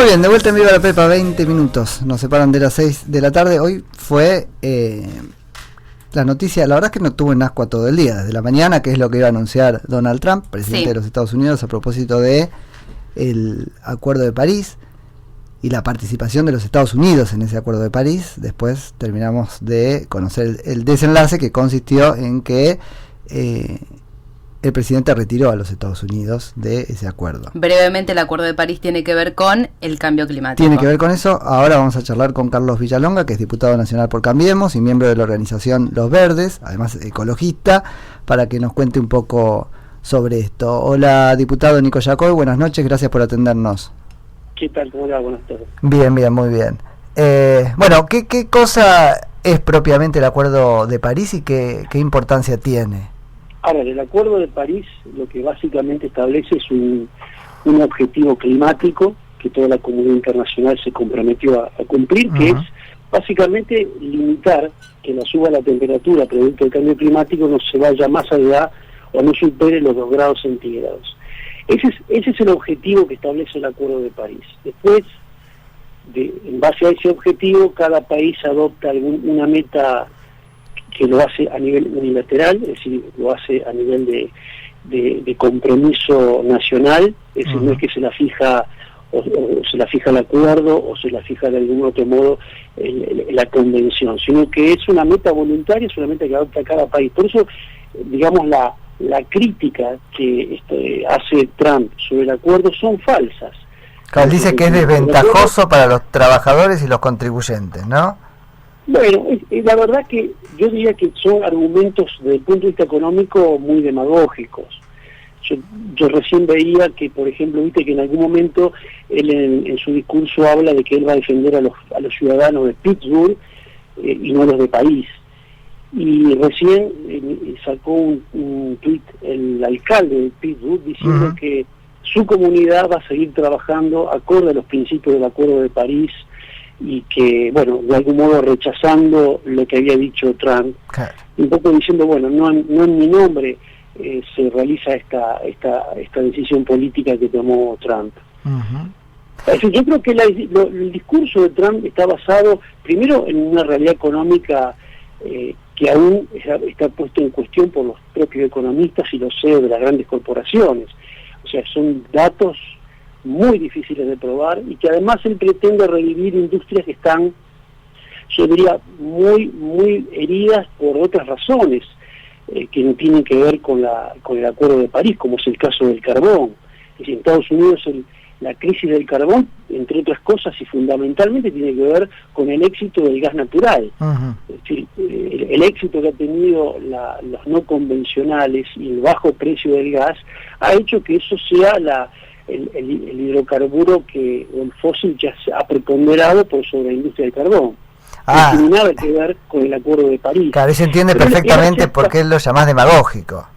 Muy bien, de vuelta en Viva la Pepa, 20 minutos. Nos separan de las 6 de la tarde. Hoy fue la noticia, la verdad es que no tuvo en ascua todo el día, desde la mañana, que es lo que iba a anunciar Donald Trump, presidente de los Estados Unidos, a propósito de el Acuerdo de París y la participación de los Estados Unidos en ese Acuerdo de París. Después terminamos de conocer el desenlace, que consistió en que el presidente retiró a los Estados Unidos de ese acuerdo. Brevemente, el Acuerdo de París tiene que ver con el cambio climático. Tiene que ver con eso. Ahora vamos a charlar con Carlos Villalonga, que es diputado nacional por Cambiemos y miembro de la organización Los Verdes, además ecologista, para que nos cuente un poco sobre esto. Hola, diputado Nico Yacoy, buenas noches, gracias por atendernos. ¿Qué tal? ¿Cómo le va? Buenas tardes. Bien, muy bien. Bueno, ¿qué cosa es propiamente el Acuerdo de París y qué importancia tiene? Ahora, el Acuerdo de París lo que básicamente establece es un objetivo climático que toda la comunidad internacional se comprometió a cumplir, que es básicamente limitar que la suba de la temperatura producto del cambio climático no se vaya más allá o no supere los 2 grados centígrados. Ese es el objetivo que establece el Acuerdo de París. Después, en base a ese objetivo, cada país adopta una meta que lo hace a nivel unilateral, es decir, lo hace a nivel de compromiso nacional, es decir, no es que se la fija o se la fija el acuerdo o se la fija de algún otro modo la convención, sino que es una meta voluntaria, es una meta que adopta cada país. Por eso, digamos, la crítica que hace Trump sobre el acuerdo son falsas. Él dice que es desventajoso para los trabajadores y los contribuyentes, ¿no? Bueno, la verdad que yo diría que son argumentos desde el punto de vista económico muy demagógicos. Yo recién veía que, por ejemplo, viste que en algún momento él en su discurso habla de que él va a defender a los ciudadanos de Pittsburgh y no a los de París. Y recién sacó un tuit el alcalde de Pittsburgh diciendo que su comunidad va a seguir trabajando acorde a los principios del Acuerdo de París y que, bueno, de algún modo rechazando lo que había dicho Trump, un poco diciendo, bueno, no en mi nombre se realiza esta decisión política que tomó Trump. Yo creo que el discurso de Trump está basado, primero, en una realidad económica que aún está puesto en cuestión por los propios economistas y los CEOs de las grandes corporaciones. O sea, son datos muy difíciles de probar y que además él pretende revivir industrias que están, yo diría, muy heridas por otras razones que no tienen que ver con el Acuerdo de París, como es el caso del carbón. Es decir, en Estados Unidos la crisis del carbón, entre otras cosas y fundamentalmente, tiene que ver con el éxito del gas natural. Es decir, el éxito que ha tenido los no convencionales y el bajo precio del gas ha hecho que eso sea el hidrocarburo o el fósil ya se ha preponderado por sobre la industria del carbón. No tiene nada que ver con el Acuerdo de París. Claro, ahí se entiende perfectamente por qué lo llamás demagógico.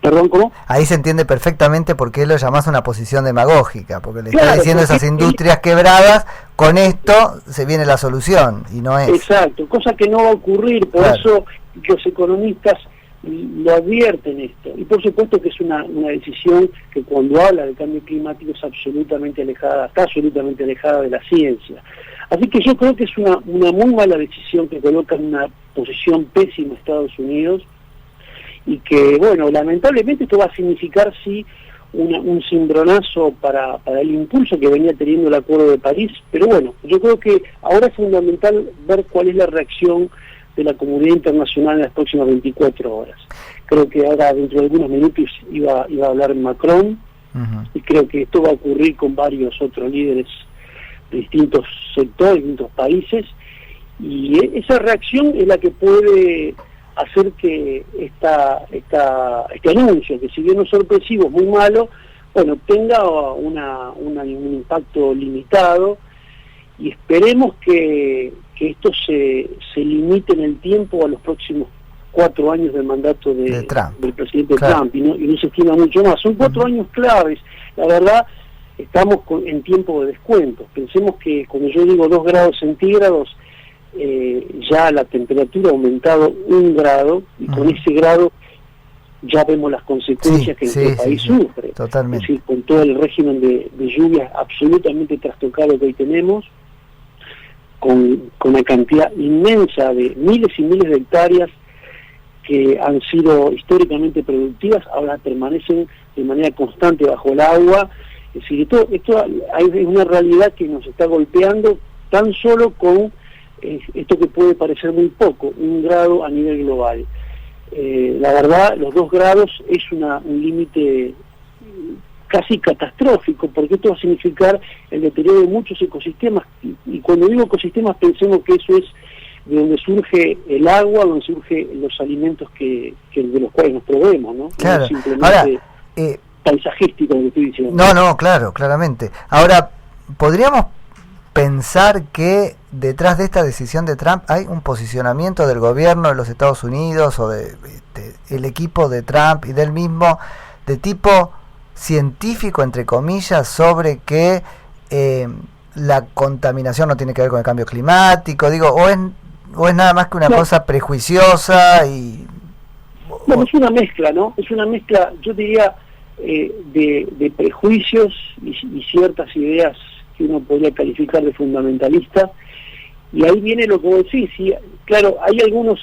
¿Perdón, cómo? Ahí se entiende perfectamente por qué lo llamás una posición demagógica, porque le está diciendo a esas industrias quebradas, con esto se viene la solución, y no es. Exacto, cosa que no va a ocurrir, por eso los economistas lo advierten esto, y por supuesto que es una decisión que cuando habla del cambio climático es está absolutamente alejada de la ciencia. Así que yo creo que es una muy mala decisión que coloca en una posición pésima a Estados Unidos, y que, bueno, lamentablemente esto va a significar, sí, un cimbronazo para el impulso que venía teniendo el Acuerdo de París, pero bueno, yo creo que ahora es fundamental ver cuál es la reacción de la comunidad internacional en las próximas 24 horas. Creo que ahora, dentro de algunos minutos, iba a hablar Macron, y creo que esto va a ocurrir con varios otros líderes de distintos sectores, distintos países, y esa reacción es la que puede hacer que este anuncio, que si bien no es sorpresivo, muy malo, bueno, tenga un impacto limitado, y esperemos que esto se limite en el tiempo a los próximos 4 años del mandato del presidente Trump, y no se estima mucho más. Son 4 años claves. La verdad, estamos en tiempo de descuento. Pensemos que, como yo digo, 2 grados centígrados, ya la temperatura ha aumentado 1 grado, y con ese grado ya vemos las consecuencias que nuestro país sufre. Totalmente. Es decir, con todo el régimen de lluvias absolutamente trastocado que hoy tenemos, con una cantidad inmensa de miles y miles de hectáreas que han sido históricamente productivas, ahora permanecen de manera constante bajo el agua. Es decir, esto es una realidad que nos está golpeando tan solo con esto que puede parecer muy poco, 1 grado a nivel global. La verdad, los 2 grados es un límite casi catastrófico, porque esto va a significar el deterioro de muchos ecosistemas, y cuando digo ecosistemas pensemos que eso es de donde surge el agua, donde surgen los alimentos que de los cuales nos proveemos, ¿no? Claro. No simplemente Ahora, paisajístico, lo que estoy diciendo. No, claro, claramente. Ahora, ¿podríamos pensar que detrás de esta decisión de Trump hay un posicionamiento del gobierno de los Estados Unidos o de el equipo de Trump y del mismo de tipo científico, entre comillas, sobre que la contaminación no tiene que ver con el cambio climático, digo, o es nada más que una cosa prejuiciosa y... Bueno, es una mezcla, ¿no? Es una mezcla, yo diría, de prejuicios y ciertas ideas que uno podría calificar de fundamentalistas, y ahí viene lo que vos decís, y, claro, hay algunos,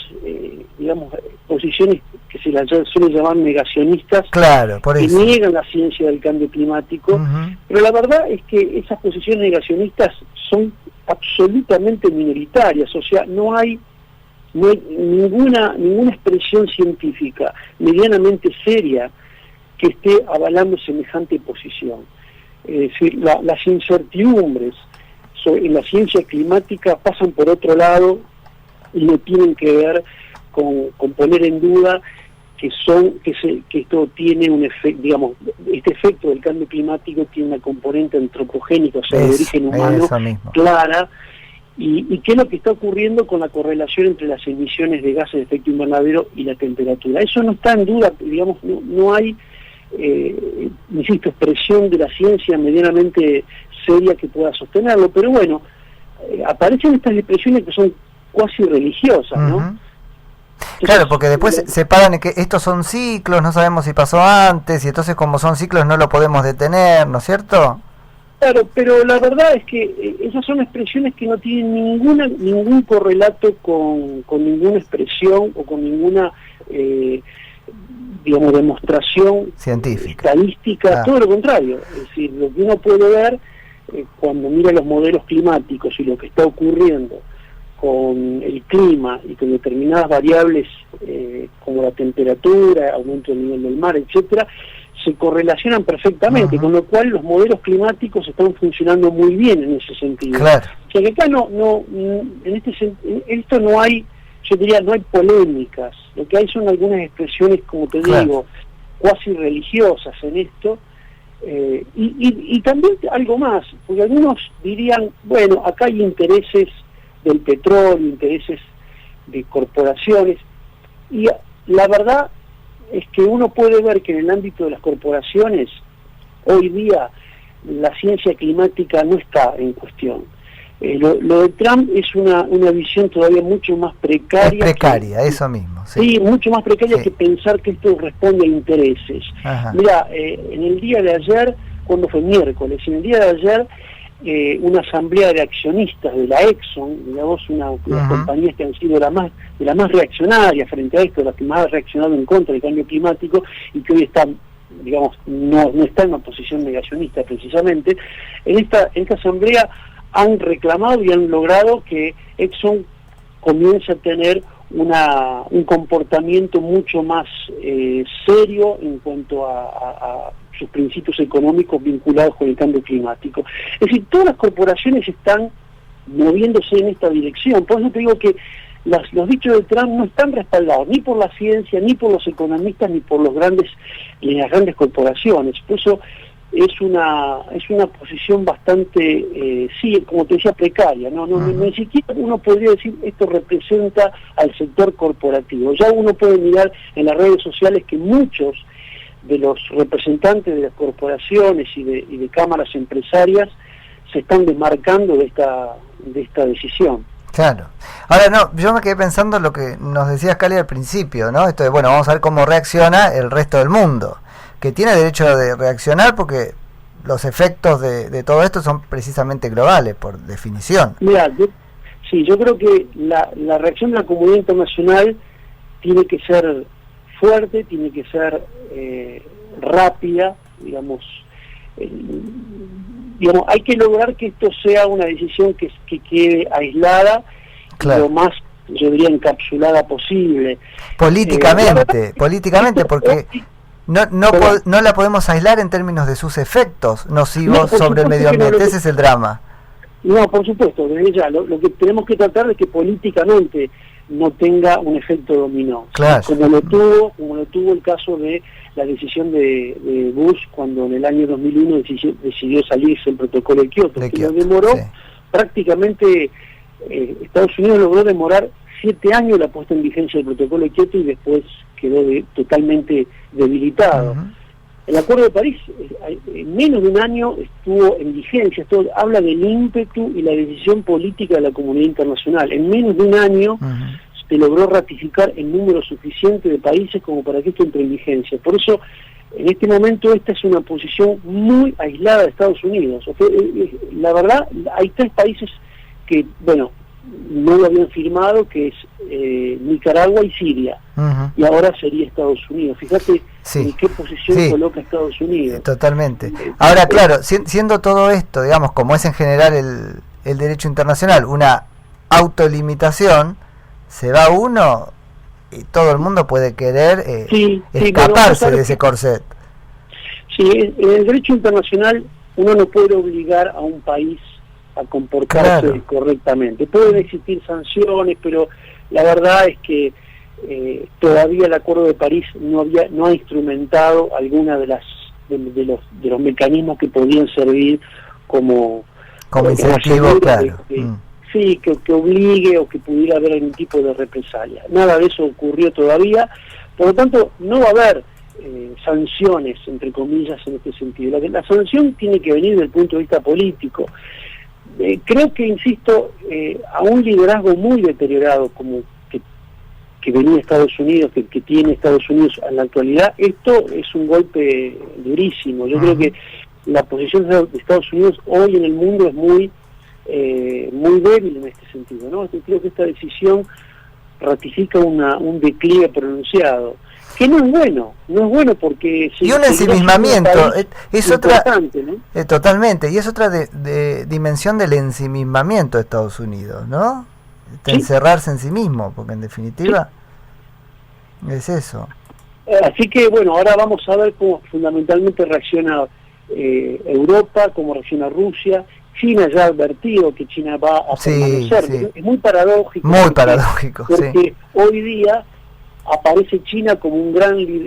digamos, posiciones que se las suelen llamar negacionistas, claro, por que eso niegan la ciencia del cambio climático, pero la verdad es que esas posiciones negacionistas son absolutamente minoritarias, o sea, no hay ninguna expresión científica medianamente seria que esté avalando semejante posición. Es decir, las incertidumbres en la ciencia climática pasan por otro lado y no tienen que ver con poner en duda que esto tiene un efecto, digamos, este efecto del cambio climático tiene una componente antropogénica, o sea, de origen humano clara, y qué es lo que está ocurriendo con la correlación entre las emisiones de gases de efecto invernadero y la temperatura. Eso no está en duda, digamos, no hay, insisto, expresión de la ciencia medianamente seria que pueda sostenerlo, pero bueno, aparecen estas expresiones que son cuasi religiosas, ¿no? Entonces, claro, porque después separan que estos son ciclos, no sabemos si pasó antes, y entonces como son ciclos no lo podemos detener, ¿no es cierto? Claro, pero la verdad es que esas son expresiones que no tienen ningún correlato con ninguna expresión o con ninguna, digamos, demostración científica, estadística, todo lo contrario. Es decir, lo que uno puede ver cuando mira los modelos climáticos y lo que está ocurriendo con el clima y con determinadas variables como la temperatura, aumento del nivel del mar, etcétera, se correlacionan perfectamente, con lo cual los modelos climáticos están funcionando muy bien en ese sentido. Claro. O sea que acá en esto no hay, yo diría, no hay polémicas, lo que hay son algunas expresiones, como te digo, cuasi religiosas en esto, y también algo más, porque algunos dirían, bueno, acá hay intereses del petróleo, intereses de corporaciones, y la verdad es que uno puede ver que en el ámbito de las corporaciones hoy día la ciencia climática no está en cuestión. Lo de Trump es una visión todavía mucho más precaria. Es precaria, eso mismo. Sí, mucho más precaria que pensar que esto responde a intereses. Mira, en el día de ayer, cuando fue miércoles, en el día de ayer, una asamblea de accionistas de la Exxon, digamos, una de las compañías que han sido de las más reaccionarias frente a esto, las que más han reaccionado en contra del cambio climático y que hoy están, digamos, no está en una posición negacionista precisamente, en esta asamblea han reclamado y han logrado que Exxon comience a tener un comportamiento mucho más serio en cuanto a sus principios económicos vinculados con el cambio climático. Es decir, todas las corporaciones están moviéndose en esta dirección. Por eso te digo que los dichos de Trump no están respaldados ni por la ciencia, ni por los economistas, ni por las grandes corporaciones. Por eso es una posición bastante, sí, como te decía, precaria. Ni siquiera uno podría decir esto representa al sector corporativo. Ya uno puede mirar en las redes sociales que muchos de los representantes de las corporaciones y de cámaras empresarias se están desmarcando de esta decisión. Claro. Ahora no, yo me quedé pensando lo que nos decía Cali al principio, ¿no? Esto de, bueno, vamos a ver cómo reacciona el resto del mundo, que tiene derecho de reaccionar porque los efectos de todo esto son precisamente globales, por definición. Mira, yo creo que la reacción de la comunidad internacional tiene que ser fuerte, tiene que ser rápida, digamos, hay que lograr que esto sea una decisión que quede aislada, claro, lo más, yo diría, encapsulada posible. Políticamente, porque no la podemos aislar en términos de sus efectos nocivos sobre el medio ambiente, ese es el drama. No, por supuesto, desde ya, lo que tenemos que tratar es que políticamente no tenga un efecto dominó, claro, como lo tuvo el caso de la decisión de Bush cuando en el año 2001 decidió salirse del protocolo de Kioto, que lo demoró, sí, prácticamente. Estados Unidos logró demorar 7 años la puesta en vigencia del protocolo de Kioto y después quedó totalmente debilitado. Uh-huh. El Acuerdo de París en menos de un año estuvo en vigencia. Esto habla del ímpetu y la decisión política de la comunidad internacional. En menos de un año, uh-huh, se logró ratificar el número suficiente de países como para que esto entre en vigencia. Por eso, en este momento, esta es una posición muy aislada de Estados Unidos. O sea, la verdad, hay 3 países que, bueno, no lo habían firmado, que es Nicaragua y Siria, uh-huh, y ahora sería Estados Unidos. Fíjate, sí, en qué posición, sí, coloca Estados Unidos. Totalmente. Ahora, claro, siendo todo esto, digamos, como es en general el derecho internacional, una autolimitación, se va uno y todo el mundo puede querer escaparse de ese corset. Sí, en el derecho internacional uno no puede obligar a un país a comportarse, claro, correctamente. Pueden existir sanciones, pero la verdad es que todavía el Acuerdo de París no ha instrumentado alguna de los mecanismos que podían servir como incentivo, claro. Sí, que obligue o que pudiera haber algún tipo de represalia. Nada de eso ocurrió todavía, por lo tanto no va a haber sanciones, entre comillas, en este sentido. La sanción tiene que venir desde el punto de vista político. Creo que, insisto, a un liderazgo muy deteriorado como que venía Estados Unidos, que tiene Estados Unidos en la actualidad, esto es un golpe durísimo. Yo creo que la posición de Estados Unidos hoy en el mundo es muy débil en este sentido, ¿no? Creo que esta decisión ratifica un declive pronunciado, que no es bueno porque... Y un ensimismamiento, es otra... ¿no? Totalmente, y es otra de dimensión del ensimismamiento de Estados Unidos, ¿no? De encerrarse en sí mismo, porque en definitiva es eso. Así que, bueno, ahora vamos a ver cómo fundamentalmente reacciona Europa, cómo reacciona Rusia. China ya ha advertido que China va a permanecer. Sí. Es muy paradójico. Porque hoy día aparece China como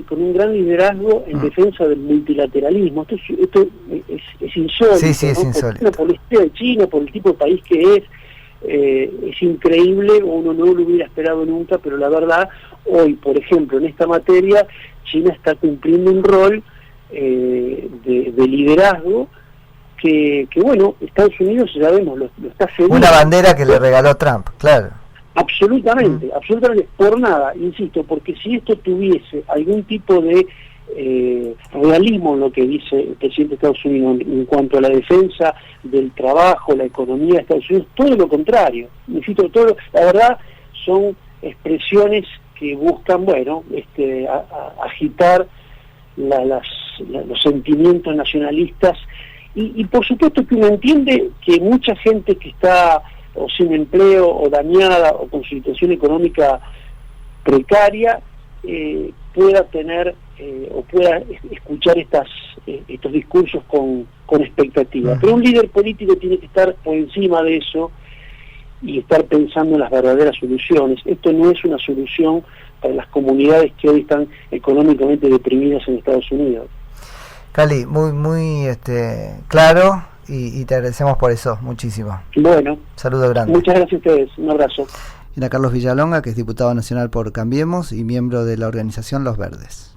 con un gran liderazgo en defensa del multilateralismo. Esto es insólito. Sí, es insólito. Por la historia de China, por el tipo de país que es increíble, uno no lo hubiera esperado nunca, pero la verdad, hoy, por ejemplo, en esta materia, China está cumpliendo un rol de liderazgo que bueno, Estados Unidos, ya vemos, lo está seguro. Una bandera que le regaló Trump, claro. Absolutamente, por nada, insisto, porque si esto tuviese algún tipo de realismo en lo que dice el presidente de Estados Unidos en cuanto a la defensa del trabajo, la economía de Estados Unidos, todo lo contrario. Insisto, la verdad son expresiones que buscan, bueno, agitar los sentimientos nacionalistas y por supuesto que uno entiende que mucha gente que está o sin empleo o dañada o con situación económica precaria pueda tener o pueda escuchar estos discursos con expectativa. Pero un líder político tiene que estar por encima de eso y estar pensando en las verdaderas soluciones. Esto no es una solución para las comunidades que hoy están económicamente deprimidas en Estados Unidos. Cali, muy claro y te agradecemos por eso muchísimo. Bueno, saludo grande. Muchas gracias a ustedes, un abrazo. Era Carlos Villalonga, que es diputado nacional por Cambiemos y miembro de la organización Los Verdes.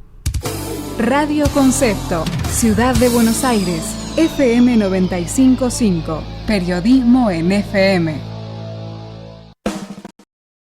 Radio Concepto, Ciudad de Buenos Aires, FM 95.5, periodismo en FM.